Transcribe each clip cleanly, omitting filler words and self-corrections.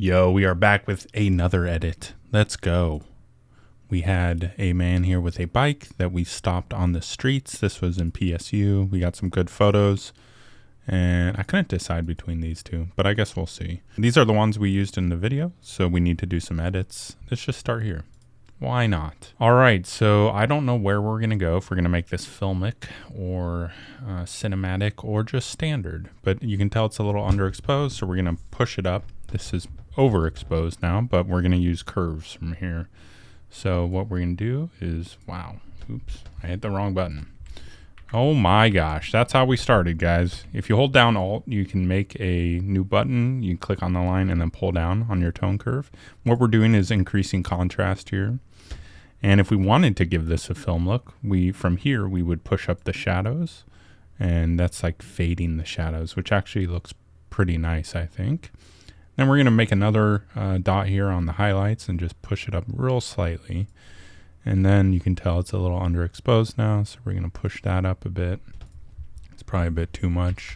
Yo, we are back with another edit. Let's go. We had a man here with a bike that we stopped on the streets. This was in PSU. We got some good photos, and I couldn't decide between these two, but I guess we'll see. These are the ones we used in the video, so we need to do some edits. Let's just start here. Why not? All right, so I don't know where we're gonna go, if we're gonna make this filmic or cinematic or just standard, but you can tell it's a little underexposed, so we're gonna push it up. This is overexposed now, but we're gonna use curves from here. So what we're gonna do is, wow, oops, I hit the wrong button. Oh my gosh, that's how we started, guys. If you hold down Alt, you can make a new button. You click on the line and then pull down on your tone curve. What we're doing is increasing contrast here. And if we wanted to give this a film look, from here we would push up the shadows, and that's like fading the shadows, which actually looks pretty nice, I think. Then we're gonna make another dot here on the highlights and just push it up real slightly. And then you can tell it's a little underexposed now, so we're gonna push that up a bit. It's probably a bit too much,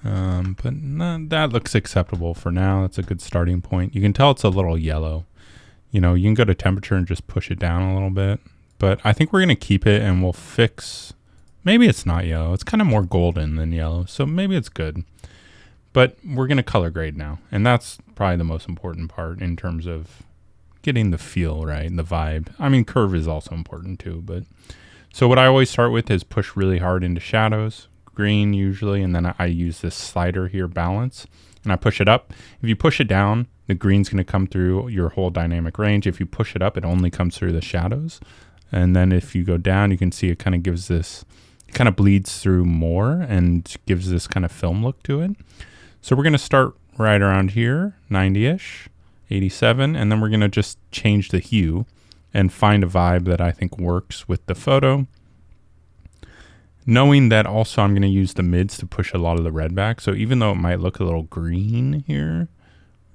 but that looks acceptable for now. That's a good starting point. You can tell it's a little yellow. You know, you can go to temperature and just push it down a little bit, but I think we're gonna keep it and we'll fix, maybe it's not yellow. It's kind of more golden than yellow, so maybe it's good. But we're gonna color grade now, and that's probably the most important part in terms of getting the feel right, the vibe. I mean, curve is also important too, but so what I always start with is push really hard into shadows, green usually, and then I use this slider here, balance, and I push it up. If you push it down, the green's gonna come through your whole dynamic range. If you push it up, it only comes through the shadows. And then if you go down, you can see it kind of gives this, it kind of bleeds through more and gives this kind of film look to it. So we're gonna start right around here, 90-ish, 87, and then we're gonna just change the hue and find a vibe that I think works with the photo. Knowing that also I'm gonna use the mids to push a lot of the red back. So even though it might look a little green here,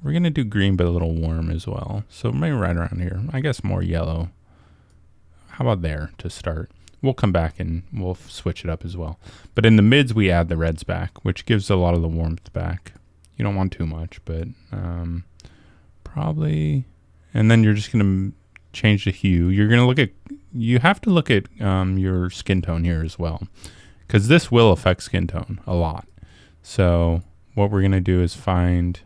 we're gonna do green but a little warm as well. So maybe right around here, I guess more yellow. How about there to start? We'll come back and we'll switch it up as well. But in the mids, we add the reds back, which gives a lot of the warmth back. You don't want too much, but probably. And then you're just gonna change the hue. You're gonna look at, you have to look at your skin tone here as well, because this will affect skin tone a lot. So what we're gonna do is find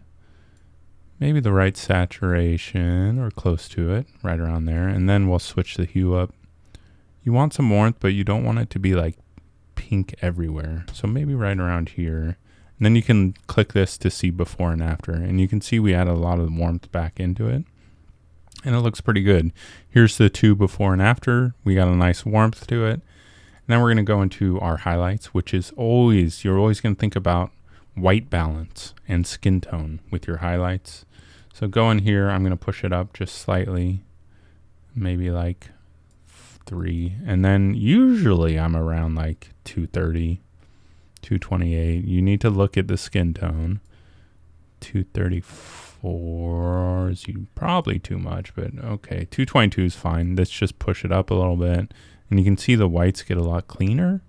maybe the right saturation or close to it, right around there, and then we'll switch the hue up. You want some warmth, but you don't want it to be like pink everywhere. So maybe right around here. And then you can click this to see before and after, and you can see we add a lot of warmth back into it, and it looks pretty good. Here's the two before and after. We got a nice warmth to it. And then we're gonna go into our highlights, which is always, you're always gonna think about white balance and skin tone with your highlights. So go in here, I'm gonna push it up just slightly, maybe like 3, and then usually I'm around like 230, 228. You need to look at the skin tone. 234 is probably too much, but okay, 222 is fine. Let's just push it up a little bit, and you can see the whites get a lot cleaner.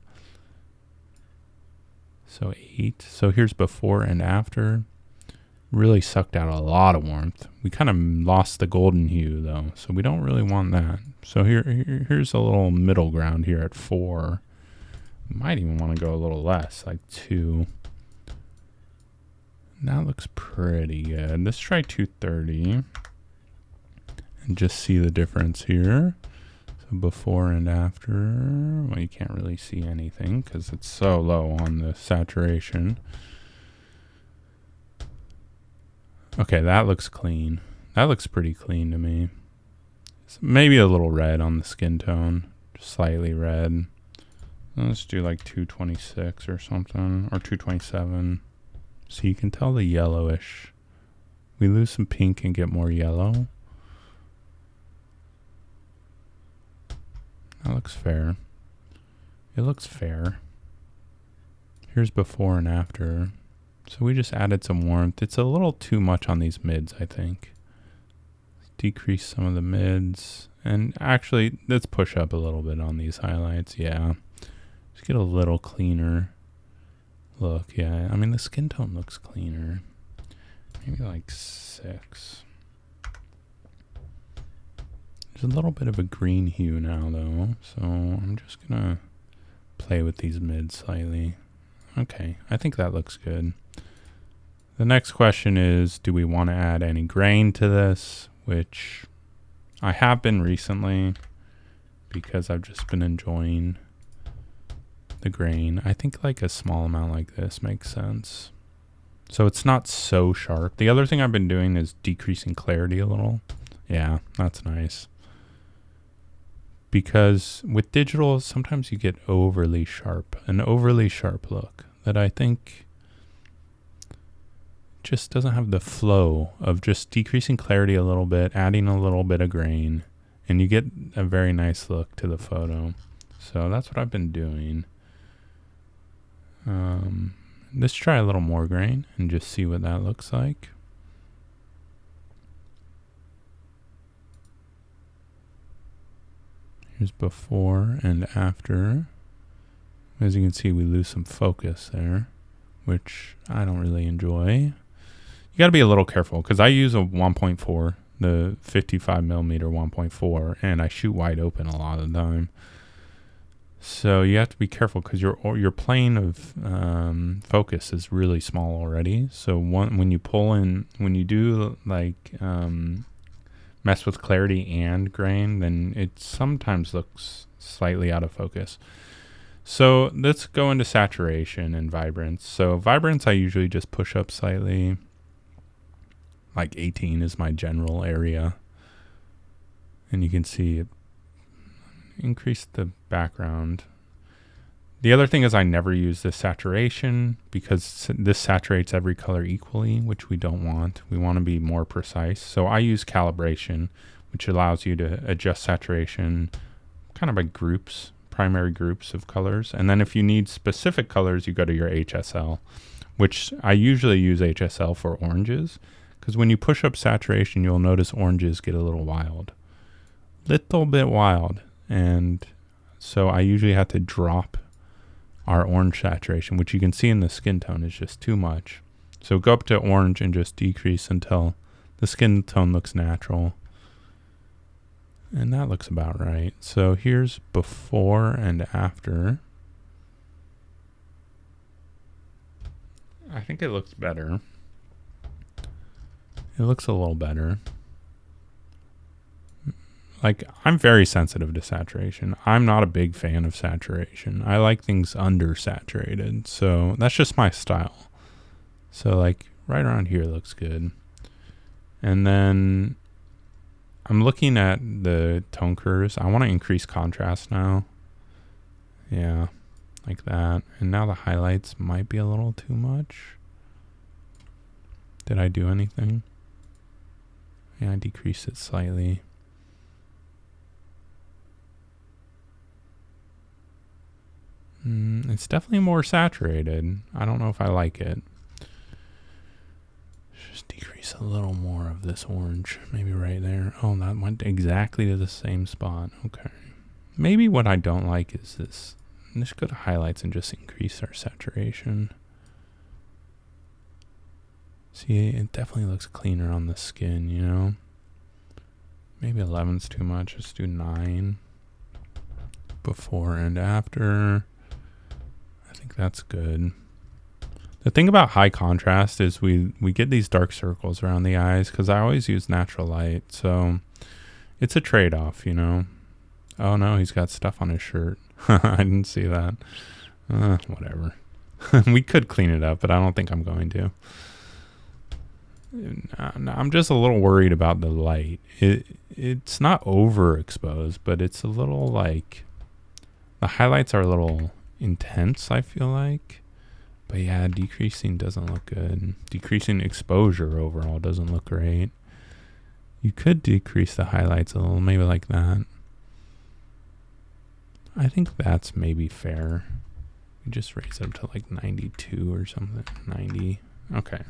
So 8. So here's before and after. Really sucked out a lot of warmth. We kind of lost the golden hue though, so we don't really want that. So here's a little middle ground here at 4. We might even want to go a little less, like 2. That looks pretty good. Let's try 230 and just see the difference here. So before and after, well, you can't really see anything because it's so low on the saturation. Okay, that looks clean. That looks pretty clean to me. So maybe a little red on the skin tone, just slightly red. Let's do like 226 or something, or 227. So you can tell the yellowish. We lose some pink and get more yellow. That looks fair. It looks fair. Here's before and after. So we just added some warmth. It's a little too much on these mids, I think. Decrease some of the mids. And actually, let's push up a little bit on these highlights. Yeah. Just get a little cleaner look. Yeah, I mean, the skin tone looks cleaner. Maybe like 6. There's a little bit of a green hue now though, so I'm just gonna play with these mids slightly. Okay, I think that looks good. The next question is, do we want to add any grain to this? Which I have been recently because I've just been enjoying the grain. I think like a small amount like this makes sense. So it's not so sharp. The other thing I've been doing is decreasing clarity a little. Yeah, that's nice. Because with digital, sometimes you get overly sharp, an overly sharp look that I think just doesn't have the flow of just decreasing clarity a little bit, adding a little bit of grain, and you get a very nice look to the photo. So that's what I've been doing. Let's try a little more grain and just see what that looks like. Here's before and after. As you can see, we lose some focus there, which I don't really enjoy. You got to be a little careful because I use a 1.4, the 55mm 1.4, and I shoot wide open a lot of the time. So you have to be careful because your plane of focus is really small already. So when you pull in, when you do like mess with clarity and grain, then it sometimes looks slightly out of focus. So let's go into saturation and vibrance. So vibrance I usually just push up slightly. Like 18 is my general area. And you can see it increase the background. The other thing is I never use this saturation because this saturates every color equally, which we don't want. We want to be more precise. So I use calibration, which allows you to adjust saturation kind of by groups, primary groups of colors. And then if you need specific colors, you go to your HSL, which I usually use HSL for oranges. Because when you push up saturation, you'll notice oranges get a little wild. Little bit wild. And so I usually have to drop our orange saturation, which you can see in the skin tone is just too much. So go up to orange and just decrease until the skin tone looks natural. And that looks about right. So here's before and after. I think it looks better. It looks a little better. Like, I'm very sensitive to saturation. I'm not a big fan of saturation. I like things undersaturated. So that's just my style. So like right around here looks good. And then I'm looking at the tone curves. I want to increase contrast now. Yeah, like that. And now the highlights might be a little too much. Did I do anything? Yeah, I decreased it slightly. It's definitely more saturated. I don't know if I like it. Just decrease a little more of this orange. Maybe right there. Oh, that went exactly to the same spot. Okay. Maybe what I don't like is this. Let's go to highlights and just increase our saturation. See, it definitely looks cleaner on the skin, you know? Maybe 11's too much. Let's do 9. Before and after. I think that's good. The thing about high contrast is we get these dark circles around the eyes because I always use natural light. So it's a trade-off, you know? Oh no, he's got stuff on his shirt. I didn't see that. Whatever. We could clean it up, but I don't think I'm going to. I'm just a little worried about the light. It's not overexposed, but it's a little like the highlights are a little intense, I feel like. But yeah, decreasing doesn't look good. Decreasing exposure overall doesn't look great. You could decrease the highlights a little, maybe like that. I think that's maybe fair. We just raise it up to like 92 or something. 90. Okay.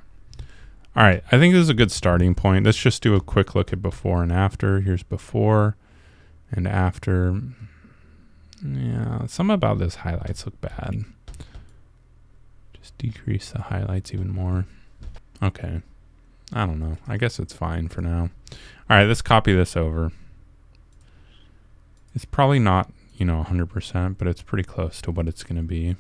All right. I think this is a good starting point. Let's just do a quick look at before and after. Here's before and after. Yeah, some about this highlights look bad. Just decrease the highlights even more. Okay. I don't know. I guess it's fine for now. All right, let's copy this over. It's probably not, 100%, but it's pretty close to what it's going to be.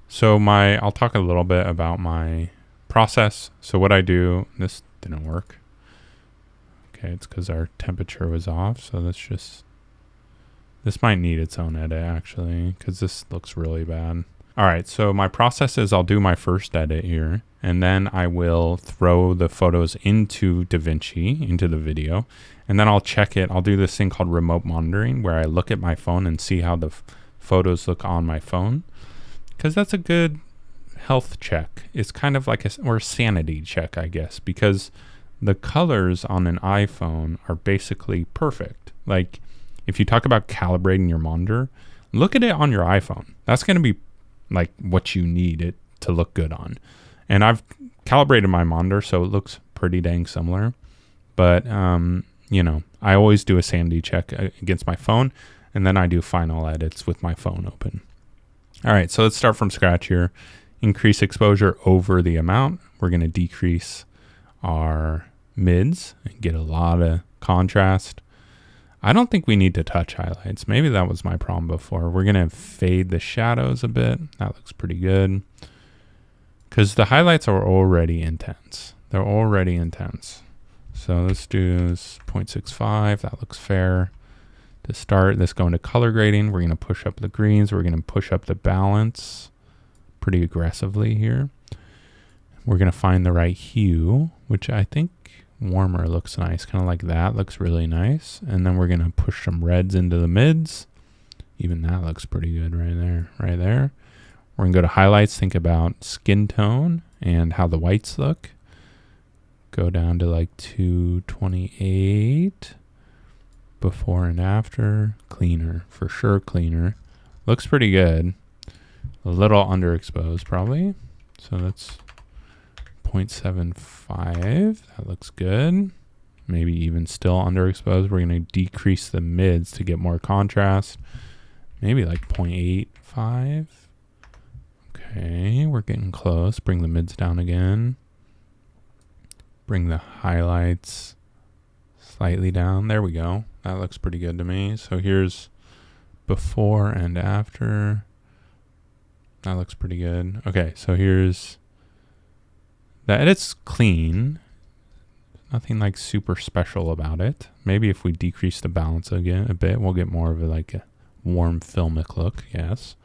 So I'll talk a little bit about my process. So what I do, this didn't work. Okay, it's because our temperature was off. So this might need its own edit actually, because this looks really bad. All right, so my process is I'll do my first edit here, and then I will throw the photos into DaVinci, into the video, and then I'll check it. I'll do this thing called remote monitoring, where I look at my phone and see how the photos look on my phone, because that's a good health check. It's kind of like a sanity check, I guess, because the colors on an iPhone are basically perfect. Like, if you talk about calibrating your monitor, look at it on your iPhone. That's going to be like what you need it to look good on. And I've calibrated my monitor, so it looks pretty dang similar. But, I always do a sanity check against my phone, and then I do final edits with my phone open. All right, so let's start from scratch here. Increase exposure over the amount. We're going to decrease our mids and get a lot of contrast. I don't think we need to touch highlights. Maybe that was my problem before. We're going to fade the shadows a bit. That looks pretty good. Because the highlights are already intense. They're already intense. So let's do 0.65. That looks fair. To start, let's go into color grading. We're going to push up the greens. We're going to push up the balance pretty aggressively here. We're going to find the right hue, which I think warmer looks nice, kind of like that looks really nice. And then we're going to push some reds into the mids. Even that looks pretty good right there. We're going to go to highlights, think about skin tone and how the whites look. Go down to like 228. Before and after. Cleaner, for sure cleaner. Looks pretty good. A little underexposed probably. So that's 0.75. That looks good. Maybe even still underexposed. We're going to decrease the mids to get more contrast. Maybe like 0.85. Okay, we're getting close. Bring the mids down again. Bring the highlights slightly down. There we go. That looks pretty good to me. So here's before and after. That looks pretty good. Okay, so here's the edit's clean. Nothing like super special about it. Maybe if we decrease the balance again a bit, we'll get more of a warm filmic look. Yes.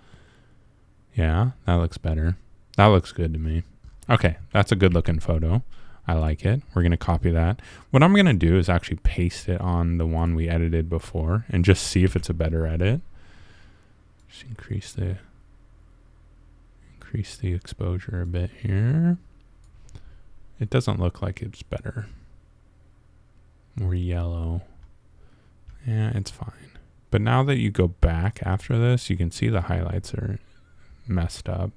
Yeah, that looks better. That looks good to me. Okay, that's a good looking photo. I like it. We're going to copy that. What I'm going to do is actually paste it on the one we edited before and just see if it's a better edit. Just increase the exposure a bit here. It doesn't look like it's better. More yellow. Yeah, it's fine. But now that you go back after this, you can see the highlights are messed up.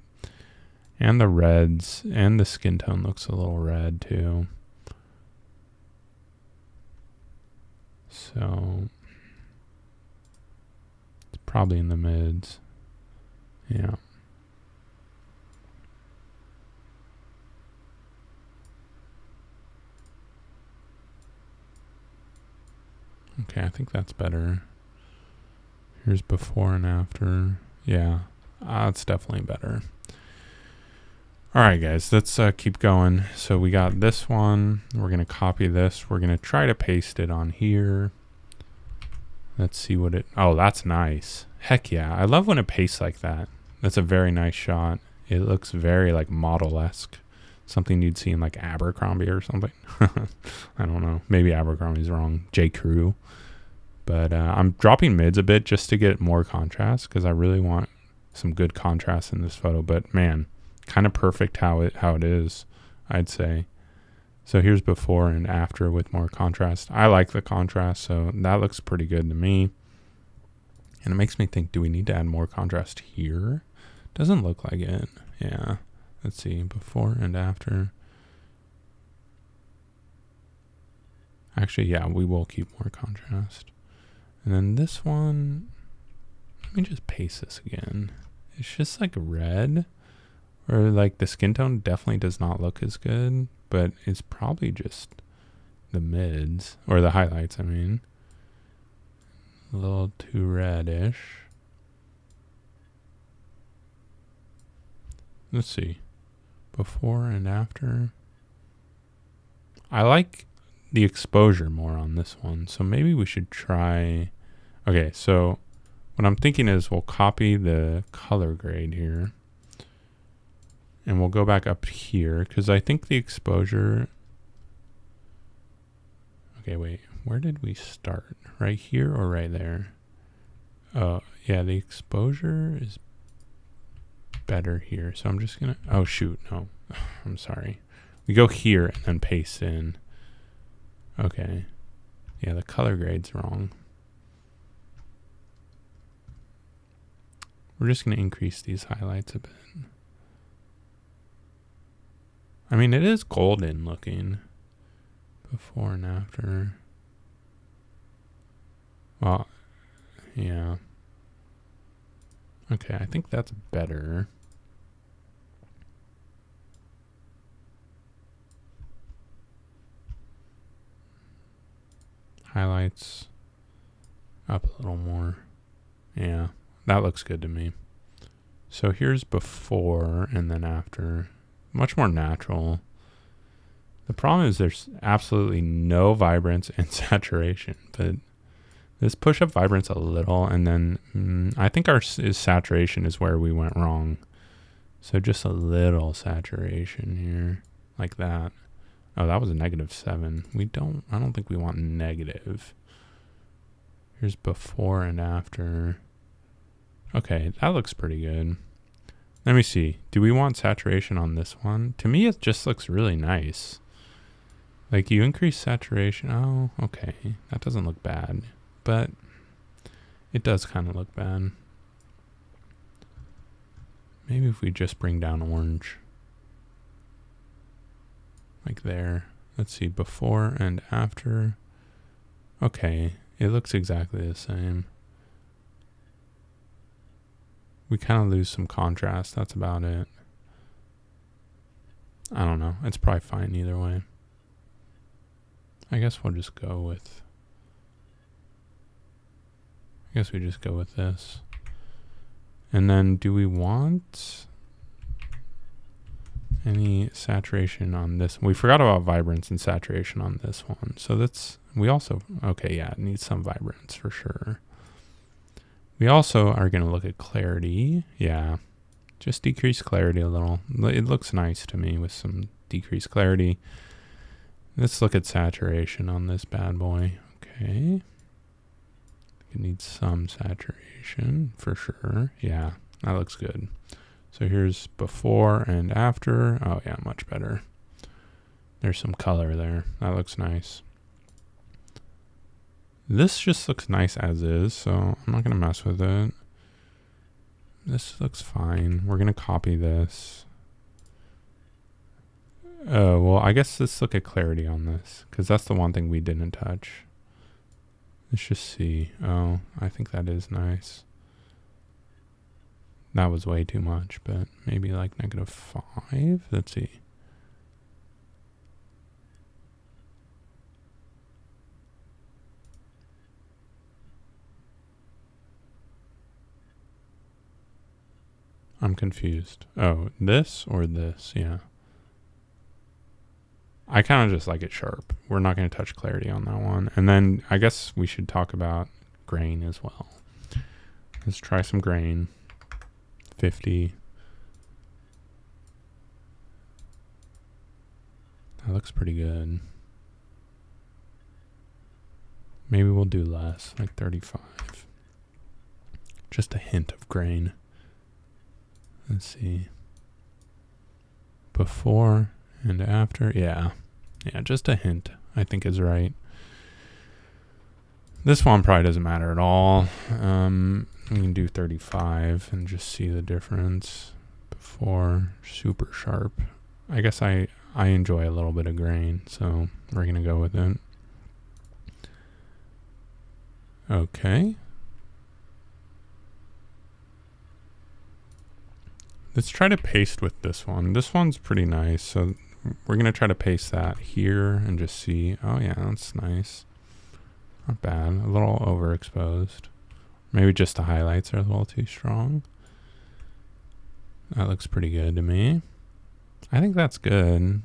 And the reds and the skin tone looks a little red too. So it's probably in the mids. Yeah. Okay, I think that's better. Here's before and after. Yeah, it's definitely better. All right, guys, let's keep going. So we got this one. We're going to copy this. We're going to try to paste it on here. Let's see what oh, that's nice. Heck yeah. I love when it pastes like that. That's a very nice shot. It looks very like model-esque. Something you'd see in like Abercrombie or something. I don't know. Maybe Abercrombie's wrong. J. Crew. But I'm dropping mids a bit just to get more contrast because I really want some good contrast in this photo. But man, kind of perfect how it is, I'd say. So here's before and after with more contrast. I like the contrast, so that looks pretty good to me. And it makes me think, do we need to add more contrast here? Doesn't look like it. Yeah. Let's see, before and after. Actually, yeah, we will keep more contrast. And then this one, let me just paste this again. It's just like red. Or like the skin tone definitely does not look as good. but it's probably just the mids, or the highlights, I mean. A little too reddish. Let's see. Before and after. I like the exposure more on this one, so maybe we should try. Okay, so what I'm thinking is we'll copy the color grade here, and we'll go back up here, because I think the exposure. Okay, wait, where did we start? Right here or right there? Oh, yeah, the exposure is better here. So I'm just gonna, oh shoot, no, I'm sorry. We go here and then paste in. Okay. Yeah, the color grade's wrong. We're just gonna increase these highlights a bit. I mean, it is golden looking. Before and after. Well, yeah. Okay, I think that's better. Highlights up a little more. Yeah, that looks good to me. So here's before and then after. Much more natural. The problem is there's absolutely no vibrance and saturation, but this push up vibrance a little, and then I think our saturation is where we went wrong. So just a little saturation here, like that. Oh, that was a -7. I don't think we want negative. Here's before and after. Okay, that looks pretty good. Let me see. Do we want saturation on this one? To me, it just looks really nice. Like, you increase saturation. Oh, okay. That doesn't look bad. But it does kind of look bad. Maybe if we just bring down orange. Like there. Let's see. Before and after. Okay. It looks exactly the same. We kind of lose some contrast. That's about it. I don't know. It's probably fine either way. I guess we'll just go with... I guess we just go with this. And then do we want any saturation on this? We forgot about vibrance and saturation on this one. So that's... We also... Okay, yeah, it needs some vibrance for sure. We also are going to look at clarity. Yeah, just decrease clarity a little. It looks nice to me with some decreased clarity. Let's look at saturation on this bad boy. Okay. It needs some saturation for sure. Yeah, that looks good. So here's before and after. Oh yeah, much better. There's some color there. That looks nice. This just looks nice as is, so I'm not going to mess with it. This looks fine. We're going to copy this. Oh, well, I guess let's look at clarity on this, because that's the one thing we didn't touch. Let's just see. Oh, I think that is nice. That was way too much, but maybe like -5. Let's see. I'm confused. Oh, this or this? Yeah. I kind of just like it sharp. We're not going to touch clarity on that one. And then I guess we should talk about grain as well. Let's try some grain. 50. That looks pretty good. Maybe we'll do less, like 35. Just a hint of grain. Let's see. Before and after. Yeah. Yeah, just a hint, I think is right. This one probably doesn't matter at all. We can do 35 and just see the difference. Before, super sharp. I guess I enjoy a little bit of grain, so we're going to go with it. Okay. Let's try to paste with this one. This one's pretty nice. So we're going to try to paste that here and just see. Oh yeah, that's nice. Not bad. A little overexposed. Maybe just the highlights are a little too strong. That looks pretty good to me. I think that's good.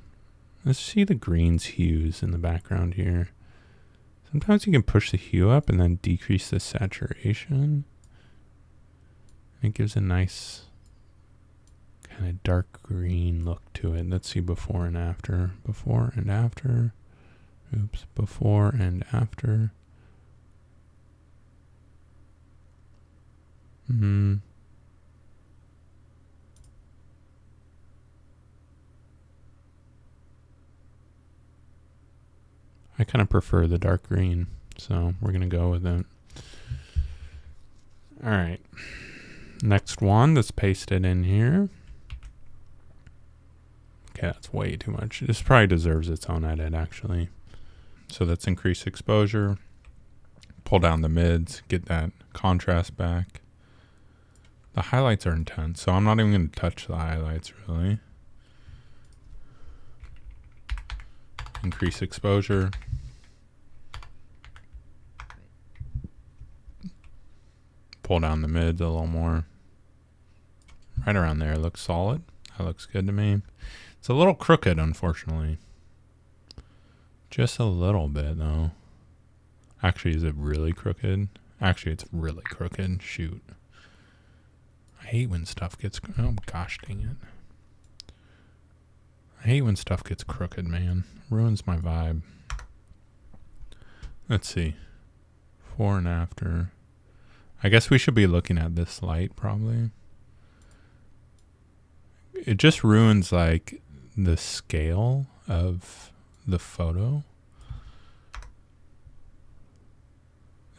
Let's see the greens hues in the background here. Sometimes you can push the hue up and then decrease the saturation. It gives a nice kind of dark green look to it. Let's see before and after. Before and after. Oops. Before and after. I kind of prefer the dark green, so we're going to go with it. All right. Next one, let's paste it in here. Okay, that's way too much. This probably deserves its own edit, actually. So let's increase exposure, pull down the mids, get that contrast back. The highlights are intense, so I'm not even going to touch the highlights, really. Increase exposure. Pull down the mids a little more. Right around there looks solid. That looks good to me. It's a little crooked, unfortunately. Just a little bit, though. Actually, is it really crooked? Actually, it's really crooked. Shoot. I hate when stuff gets... Oh, gosh dang it. I hate when stuff gets crooked, man. Ruins my vibe. Let's see. Before and after. I guess we should be looking at this light, probably. It just ruins, like, the scale of the photo.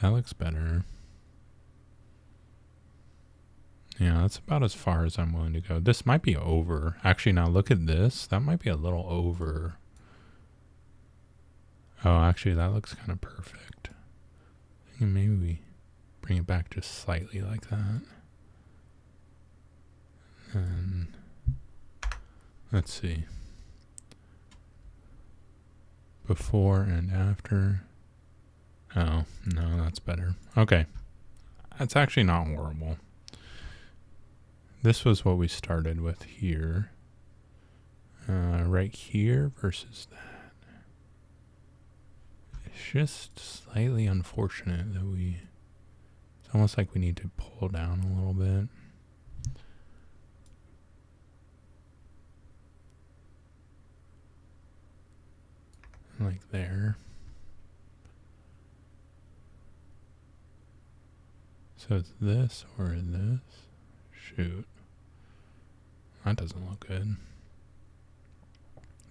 That looks better. Yeah, that's about as far as I'm willing to go. This might be over. Actually, now look at this. That might be a little over. Oh, actually, that looks kind of perfect. I think maybe we bring it back just slightly like that. And let's see. Before and after. Oh, no, that's better. Okay. That's actually not horrible. This was what we started with here. Right here versus that. It's just slightly unfortunate that it's almost like we need to pull down a little bit. Like there. So it's this or this. Shoot. That doesn't look good.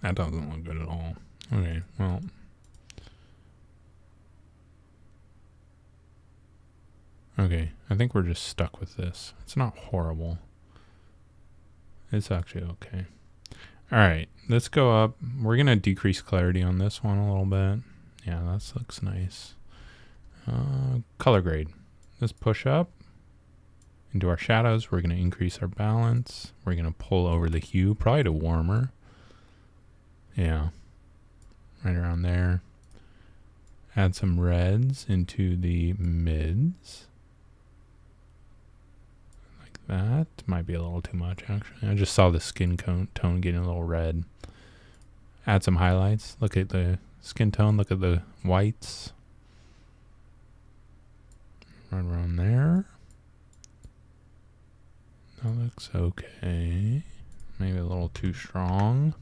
That doesn't look good at all. Okay, well. Okay, I think we're just stuck with this. It's not horrible. It's actually okay. Alright, let's go up. We're going to decrease clarity on this one a little bit. Yeah, that looks nice. Color grade. Let's push up into our shadows. We're going to increase our balance. We're going to pull over the hue, probably to warmer. Yeah, right around there. Add some reds into the mids. Like that. Might be a little too much, actually. I just saw the skin tone getting a little red. Add some highlights. Look at the skin tone. Look at the whites. Right around there. That looks okay. Maybe a little too strong.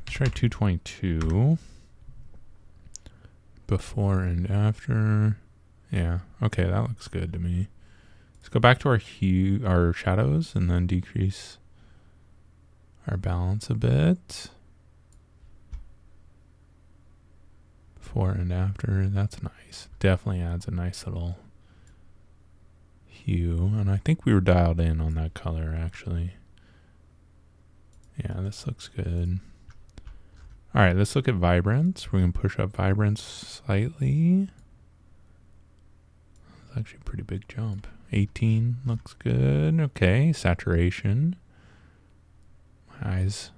Let's try 222. Before and after. Yeah, okay, that looks good to me. Let's go back to our hue, our shadows, and then decrease our balance a bit. Before and after, that's nice. Definitely adds a nice little hue, and I think we were dialed in on that color, actually. Yeah, this looks good. All right, let's look at vibrance. We're going to push up vibrance slightly. That's actually a pretty big jump. 18 looks good. Okay, saturation. My eyes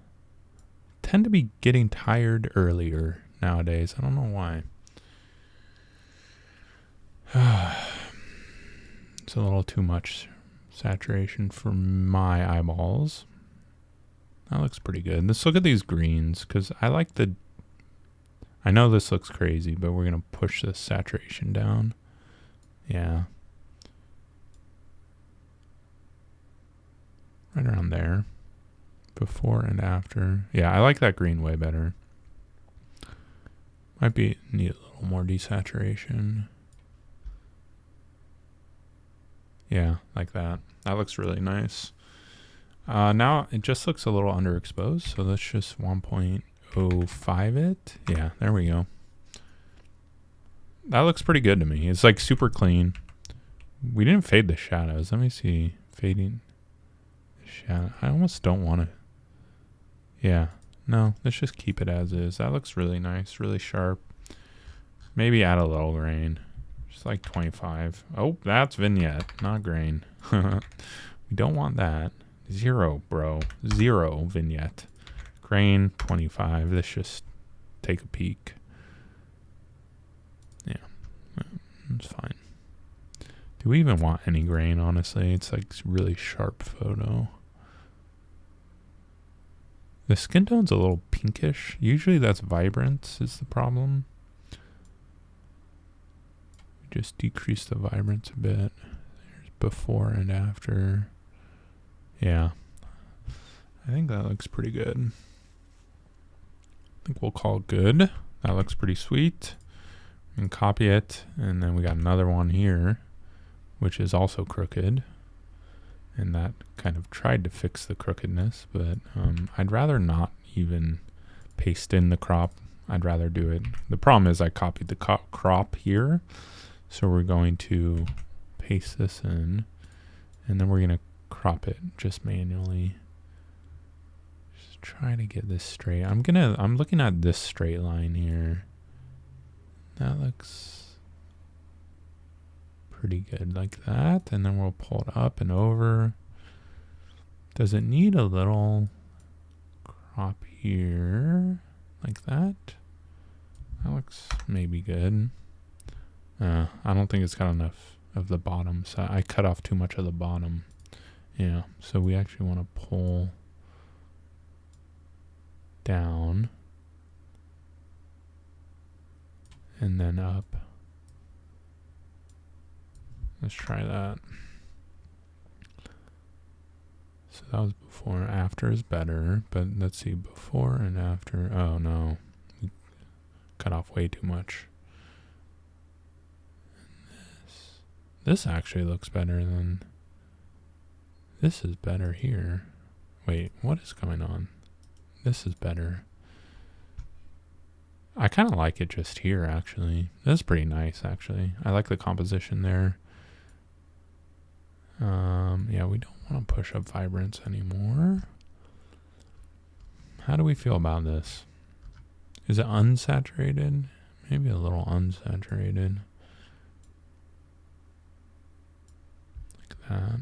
tend to be getting tired earlier nowadays. I don't know why. It's a little too much saturation for my eyeballs. That looks pretty good. Let's look at these greens, because I like the... I know this looks crazy, but we're going to push this saturation down. Yeah. Right around there. Before and after. Yeah, I like that green way better. Might be need a little more desaturation. Yeah, like that. That looks really nice. Now it just looks a little underexposed, so let's just 1.05 it. Yeah, there we go. That looks pretty good to me. It's like super clean. We didn't fade the shadows. Let me see. Fading the shadow. I almost don't want to. Yeah, no, let's just keep it as is. That looks really nice, really sharp. Maybe add a little grain. Just like 25. Oh, that's vignette, not grain. We don't want that. 0, bro. 0 vignette. Grain, 25. Let's just take a peek. Yeah, that's fine. Do we even want any grain, honestly? It's like really sharp photo. The skin tone's a little pinkish. Usually that's vibrance is the problem. Just decrease the vibrance a bit. There's before and after. Yeah. I think that looks pretty good. I think we'll call it good. That looks pretty sweet. And copy it. And then we got another one here, which is also crooked. And that kind of tried to fix the crookedness, but I'd rather not even paste in the crop. I'd rather do it. The problem is I copied the crop here. So we're going to paste this in, and then we're going to crop it just manually. Just try to get this straight. I'm looking at this straight line here. That looks pretty good like that. And then we'll pull it up and over. Does it need a little crop here like that? That looks maybe good. I don't think it's got enough of the bottom, so I cut off too much of the bottom. Yeah, so we actually want to pull down and then up. Let's try that. So that was before. After is better, but let's see, before and after. Oh no, we cut off way too much. This actually looks better than... This is better here. Wait, what is going on? This is better. I kind of like it just here, actually. That's pretty nice, actually. I like the composition there. Yeah, we don't want to push up vibrance anymore. How do we feel about this? Is it unsaturated? Maybe a little unsaturated. That.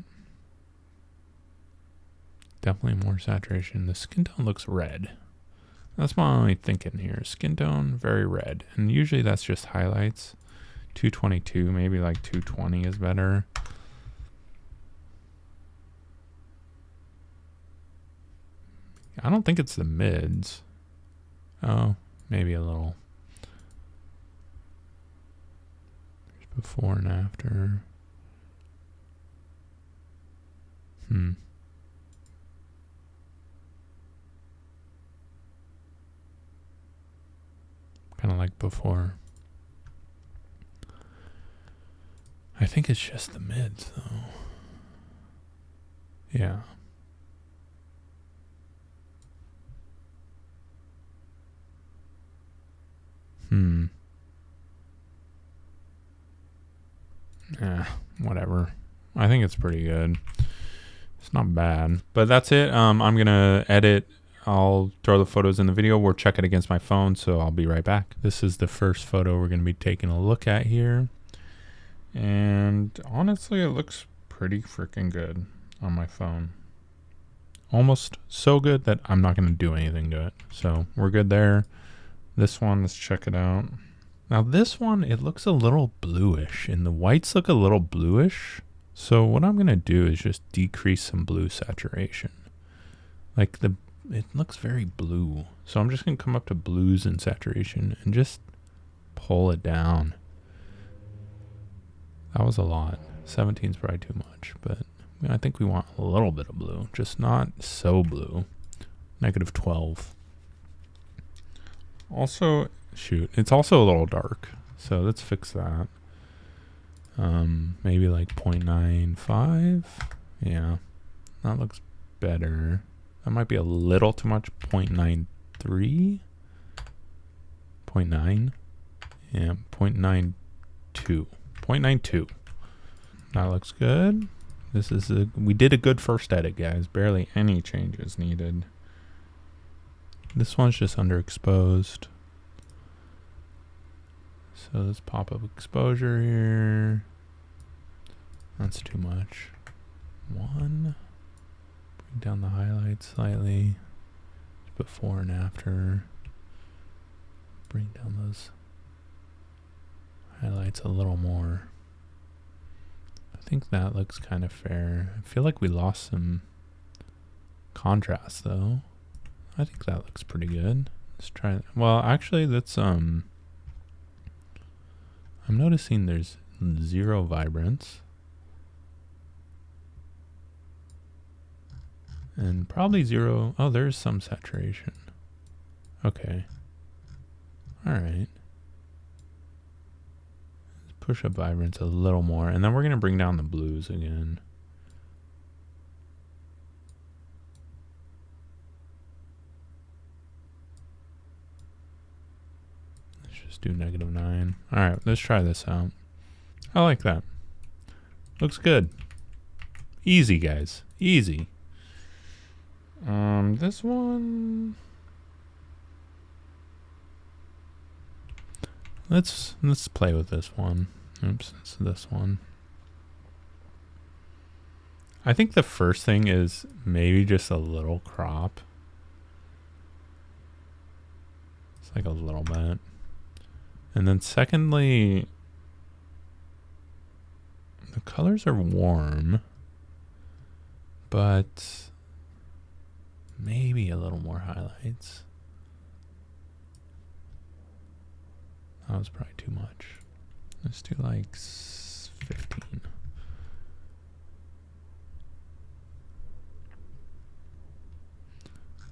Definitely more saturation. The skin tone looks red. That's my only thinking here. Skin tone, very red. And usually that's just highlights. 222, maybe like 220 is better. I don't think it's the mids. Oh, maybe a little. Before and after. Kind of like before. I think it's just the mids though. Yeah. Whatever. I think it's pretty good. It's not bad, but that's it. I'm gonna edit. I'll throw the photos in the video. We'll check it against my phone, so I'll be right back. This is the first photo we're gonna be taking a look at here. And honestly, it looks pretty freaking good on my phone. almost so good that I'm not going to do anything to it. So we're good there. This one, let's check it out. Now this one, it looks a little bluish, and the whites look a little bluish. So what I'm going to do is just decrease some blue saturation. Like it looks very blue. So I'm just going to come up to blues and saturation and just pull it down. That was a lot. 17 is probably too much, but I think we want a little bit of blue, just not so blue. -12. Also, shoot, it's also a little dark, so let's fix that. Maybe like 0.95. Yeah, that looks better. That might be a little too much. 0.93. 0.9. Yeah, 0.92. 0.92. That looks good. We did a good first edit, guys. Barely any changes needed. This one's just underexposed. So let's pop up exposure here. That's too much. 1. Bring down the highlights slightly. Before and after. Bring down those highlights a little more. I think that looks kind of fair. I feel like we lost some contrast though. I think that looks pretty good. Let's try it. Well, actually that's I'm noticing there's 0 vibrance. And probably 0. Oh, there's some saturation. Okay. All right. Let's push up vibrance a little more, and then we're going to bring down the blues again. Let's just do -9. All right, let's try this out. I like that. Looks good. Easy, guys. Easy. This one. Let's play with this one. Oops, it's this one. I think the first thing is maybe just a little crop. It's like a little bit. And then secondly, the colors are warm, but maybe a little more highlights. That was probably too much. Let's do like 15.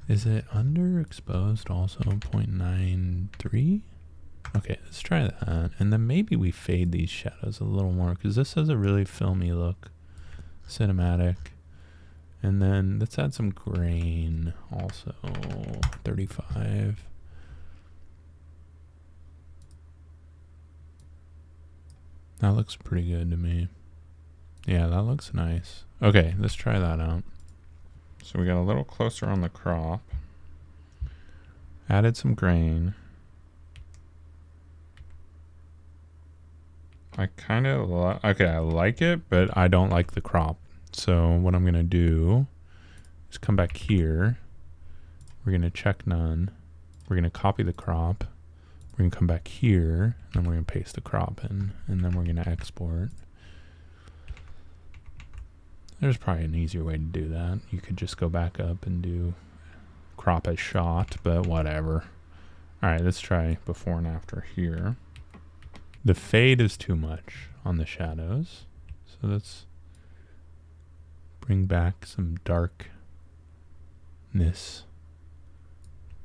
Is it underexposed also? 0.93? Okay, let's try that. And then maybe we fade these shadows a little more, because this has a really filmy look. Cinematic. And then let's add some grain also. 35. That looks pretty good to me. Yeah, that looks nice. Okay, let's try that out. So we got a little closer on the crop. Added some grain. I kind of okay, I like it, but I don't like the crop. So what I'm going to do is come back here. We're going to check none. We're going to copy the crop. We're going to come back here, and then we're going to paste the crop in, and then we're going to export. There's probably an easier way to do that. You could just go back up and do crop as shot, but whatever. All right, let's try before and after here. The fade is too much on the shadows, so let's bring back some darkness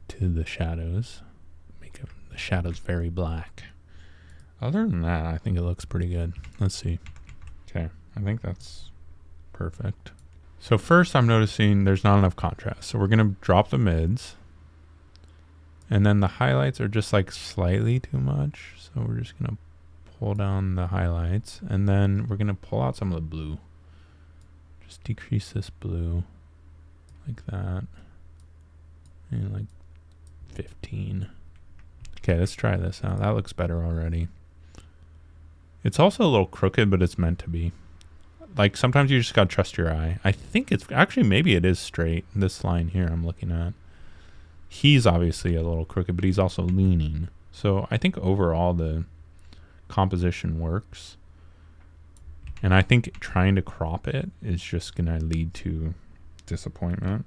to the shadows. Make the shadows very black. Other than that, I think it looks pretty good. Let's see. Okay, I think that's perfect. So first I'm noticing there's not enough contrast. So we're going to drop the mids. And then the highlights are just like slightly too much. So we're just going to pull down the highlights. And then we're going to pull out some of the blue. Just decrease this blue like that. And like 15. Okay, let's try this out. That looks better already. It's also a little crooked, but it's meant to be. like sometimes you just gotta trust your eye. I think it's actually, maybe it is straight. This line here I'm looking at. He's obviously a little crooked, but he's also leaning. So I think overall the composition works. And I think trying to crop it is just gonna lead to disappointment.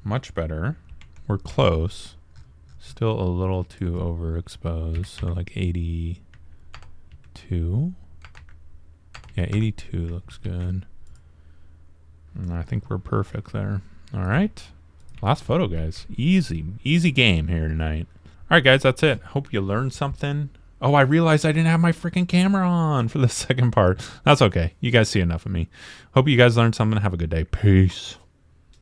Much better. We're close. Still a little too overexposed. So like 82. Yeah, 82 looks good. And I think we're perfect there. All right. Last photo, guys. Easy game here tonight. All right, guys, that's it. Hope you learned something. Oh, I realized I didn't have my freaking camera on for the second part. That's okay. You guys see enough of me. Hope you guys learned something. Have a good day. Peace.